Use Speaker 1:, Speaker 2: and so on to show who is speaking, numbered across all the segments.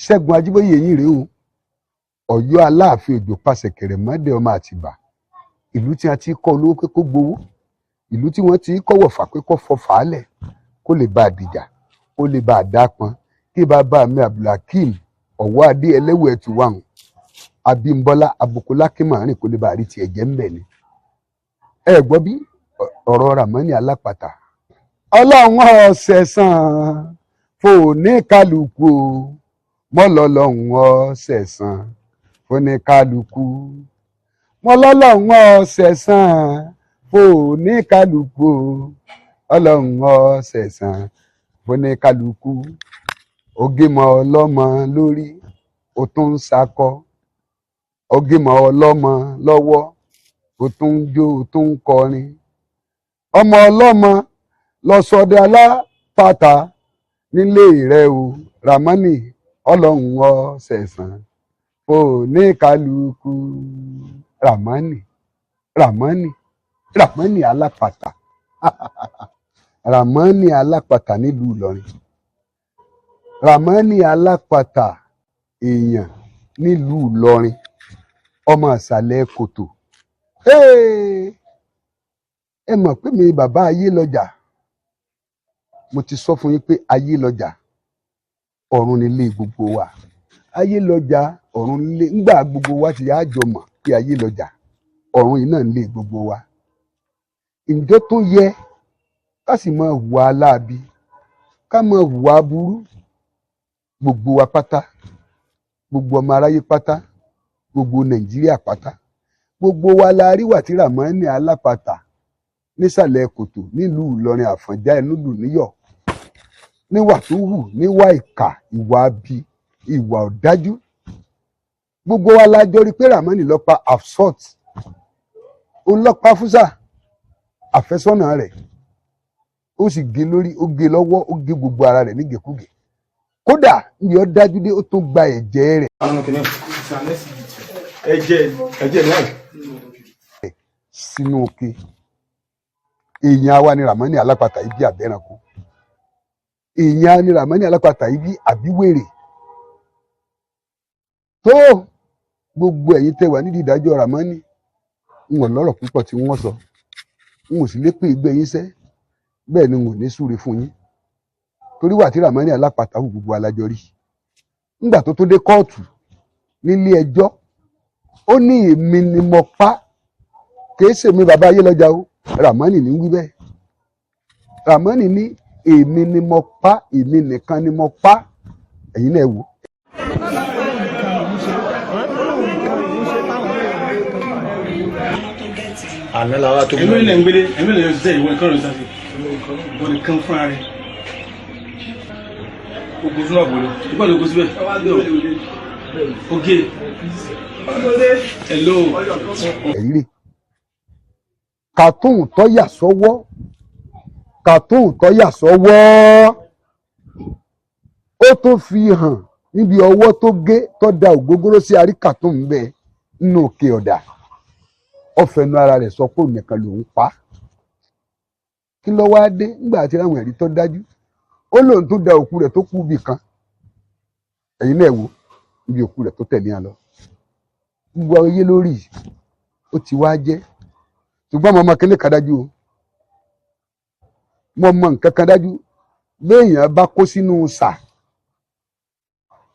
Speaker 1: Ṣẹ́gun Ajíbóyè yìí rèé o. Ọ̀yọ́ Aláàfin Òjó pàṣẹ Kẹ̀rẹ̀mọ́dé ọmọ Àtìbà. Ìlú tí a ti kọ́ olówó pé kó gbowó. Ìlú tí wọ́n ti kọ́ wọ̀fà pé kó fọ fàálẹ̀ kó lè bá àdìjà kó lè bá àdápọn kí bàbá mi Abdulhakeem Ọ̀wọ́ Adé ẹlẹ́wọ̀ ẹ̀tù wàhùn Abímbọ́lá Abokolákímọ̀rin kó lè bá àrí tiẹ̀ jẹ́ ńbẹ̀ ni. Ẹ gbọ́ bí ọ̀rọ̀ Ràmọ́nì Alápàtà. Ọlọ́run ó ṣẹ̀san fòní kálukú o mọ́lọ́lọ́run ó ṣẹ̀san fòní kálukú mọ́lọ́lọ́run ó ṣẹ̀san fòní kálukú o Ọlọ́run ó ṣẹ̀san fòní kálukú. Ògìmọ̀ ọlọ́mọ lórí ó tún ń sakọ ògìmọ̀ ọlọ́mọ lọ́wọ́ ó tún ń jó ó tún ń kọrin. Ọmọ ọlọ́mọ lọ sọdẹ alápàtà nílé rẹ o Ràmọ́nì Ọlọ́run ó ṣẹ̀san fòní kálukú. Ràmọ́nì Alápàtà Ràmọ́nì Alápàtà nílùú Ìlọrin. Ràmọ́nì Alápàtà èèyàn nílùú Ìlọrin ọmọ àṣàlẹ̀ kòtò. Ẹ mọ̀ pé mi bàbá ayé lọ́jà. Mo ti sọ fún yín pé ayé lọ́jà ọ̀run nílé gbogbo wa. Ayé lọ́jà ọ̀run nílé ńgbà gbogbo wa ti yájọ mọ̀ pé ayé lọ́jà ọ̀run yìí náà nílé gbogbo wa. Ǹjọ́ tó yẹ ká sì máa hùwà aláàbí ká máa hùwà aburú gbogbo wa pátá gbogbo ọmọ aráyé pátá gbogbo Nàìjíríà pátá gbogbo wa la rí wà tí Ràmọ́nì Alápàtà nísàlẹ̀ kòtò nílùú Ìlọrin Àfọ̀njá Ẹnúdù níyọ̀ níwà tó hù níwà ìkà ìwà abi ìwà ọ̀dájú. Gbogbo wa la jọ rí pé Ràmọ́nì ló pa Hafsat òun ló pa Fúsà àfẹ́sọ́nà rẹ̀ ó sì gé lórí ó gé lọ́wọ́ ó gé gbogbo ara rẹ̀ nígẹ̀kúgẹ̀ kódà ní ó dájú dé ó tó gba ẹ̀jẹ̀ rẹ̀. ẹ̀jẹ̀ náà sínú òkè. Èèyàn wa ni Ràmọ́nì Alápàtà yìí bí àbẹ́ranko. Èèyàn ni Ràmọ́nì Alápàtà yìí bí àbíwèrè. Tó gbogbo ẹ̀yin tẹ́ wà nídìí ìdájọ́ Ràmọ́nì n ò lọ́rọ̀ púpọ̀ tí wọ́n sọ n ò sì lè pé ìgbẹ́ yín sẹ́ bẹ́ẹ̀ ni n ò ní súre fún yín torí wà tí Ràmọ́nì Alápàtà hù gbogbo alájọ rí. Nígbà tó dé kóòtù nílé ẹjọ́ ó ní èmi ni mo pa kìí ṣèmi bàbá ayé lọ́jà o. Ràmọ́nì ní wí bẹ́ẹ̀. Ràmọ́nì ní èmi ni mo pa èmi nìkan ni mo pa. Ẹ̀yin náà wò.
Speaker 2: Àná la wá tó
Speaker 3: gbé. Èmi lè ń gbélé èmi lè yọ ṣiṣẹ́ ìwé nǹkan rẹ̀ sáfì. Wọ́n ní kán fúnra rẹ̀. Ogun sínú àbúrò. Ìgbà ló kó síbẹ̀. Oge. Hello.
Speaker 1: Ẹ̀yin rè. Kàtún tó yà sọ́wọ́ ó tún fi hàn níbi ọwọ́ tó gé tó da ògógóró sí àríkàtún ń bẹ nínú òkè ọ̀dà. Ó fẹnu ara rẹ̀ sọ pé òun nìkan lòún pa. Kí ló wá dé nígbà tí àwọn ẹ̀rí tó dájú ó lóun tó da òkú rẹ̀ tó kú bì kan. Ẹ̀yin náà wò níbi òkú rẹ̀ tó tẹ̀lé hàn lọ. Gbogbo ayé lórí ó ti wá jẹ́. Ṣùgbọ́n mo mọ kíní kan dájú o. Mo mọ nǹkan kan dájú béèyàn bá kó sínú sà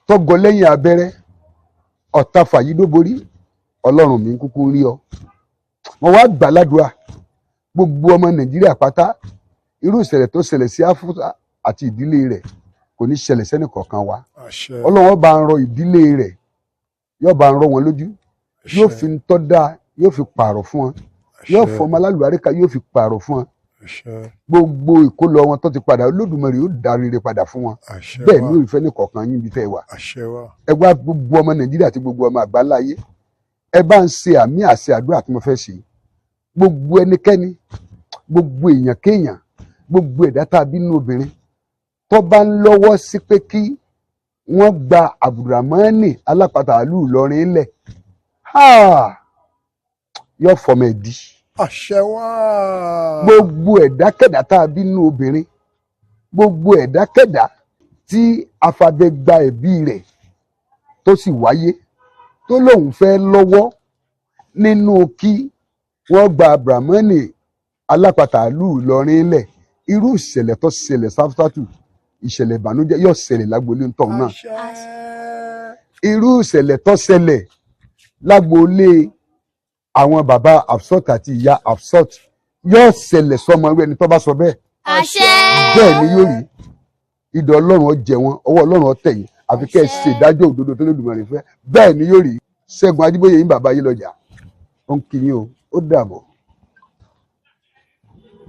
Speaker 1: tọ́gọ lẹ́yìn abẹ́rẹ́ ọ̀tá fàyídóborí Ọlọ́run mi kúkú rí ọ. Mo wá gbà ládùúrà gbogbo ọmọ Nàìjíríà pátá irú ìṣẹ̀lẹ̀ tó ṣẹlẹ̀ sí Áfúsà àti ìdílé rẹ̀ kò ní ṣẹlẹ̀ sẹ́nì kọ̀ọ̀kan wa. Ọlọ́run bá ń rọ ìdílé rẹ̀ yóò bá ń rọ wọn lójú yóò fi ń tọ́ da yóò fi pààrọ̀ fún wọn yóò fọmọ alálùbáríkà yóò fi pààrọ̀ fún wọn. Gbogbo ìkólọ wọn tó ti padà Olódùmarè yóò dá rere padà fún wọn. Bẹ́ẹ̀ ni ìfẹ́ ní kọ̀ọ̀kan yín bí tẹ́ wà. Ẹ wá gbogbo ọmọ Nàìjíríà àti gbogbo ọmọ àgbáláyé ẹ bá ń ṣe àmì àṣẹ àdúrà tí mo fẹ́ ṣe. Gbogbo ẹnikẹ́ni gbogbo èèyàn kéèyàn gbogbo ẹ̀dá tá a bí nínú obìnrin tó bá ń lọ́wọ́ sí pé kí wọ́n gba Abdulrahmani Alápàtà ìlú Ìlọrin lẹ̀ yóò fọmọ ẹ̀ di.
Speaker 2: Àṣẹ wá.
Speaker 1: Gbogbo ẹ̀dákẹ́dá tá a bí nínú obìnrin gbogbo ẹ̀dákẹ́dá tí afabẹ gba ẹ̀bí rẹ̀ tó sì wáyé tó lóun fẹ́ lọ́wọ́ nínú kí wọ́n gba Brahmani alápatà ìlú Ìlọrin lẹ̀, irú ìṣẹ̀lẹ̀ tó ṣẹlẹ̀ sáfúsátù ìṣẹ̀lẹ̀ ìbànújẹ́ yóò ṣẹlẹ̀ lágboolé ńtọ̀ náà. Irú ìṣẹ̀lẹ̀ tó ṣẹlẹ̀ lágboolé àwọn bàbá Absot àti ìyá Absot yóò ṣẹlẹ̀ sọmọ irú ẹni tó bá sọ bẹ́ẹ̀.
Speaker 4: àṣẹ.
Speaker 1: Bẹ́ẹ̀ ni yóò rí. Idọ̀ Ọlọ́run ó jẹ wọn, ọwọ́ Ọlọ́run ó tẹ̀ yín, àfi kẹ́ ẹ ṣe ìdájọ́ òdodo tó lódùmarè fẹ́. Bẹ́ẹ̀ ni yóò rí. Ṣẹ́gun Ajíbóyè yín bàbá yín lọ́jà ó ń kí yín o, ó dàbọ̀.